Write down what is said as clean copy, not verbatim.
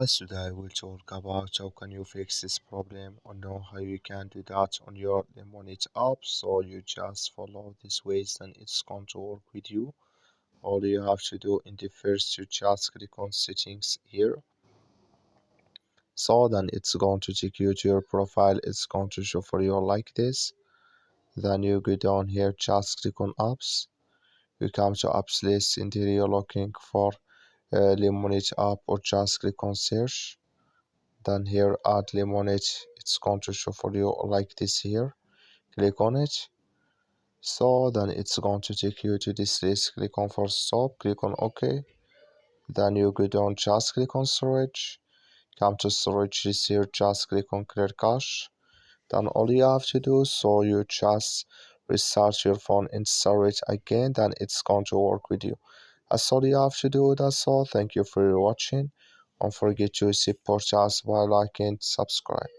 Today we'll talk about how can you fix this problem or know how you can do that on your Lemon8 app. So you just follow these ways and it's going to work with you. All you have to do in the first you just click on settings here. So then it's going to take you to your profile. It's going to show for you like this. Then you go down here, just click on apps. You come to apps list. In here you're looking for Lemon8 app or just click on search. Then here add Lemon8, it's going to show for you like this here. Click on it. So then it's going to take you to this list. Click on for stop, click on OK. Then you go down, just click on storage. Come to storage this here, just click on clear cache. Then all you have to do, so you just restart your phone and start it again, then it's going to work with you. That's all you have to do. That's all. Thank you for watching. Don't forget to support us by liking and subscribe.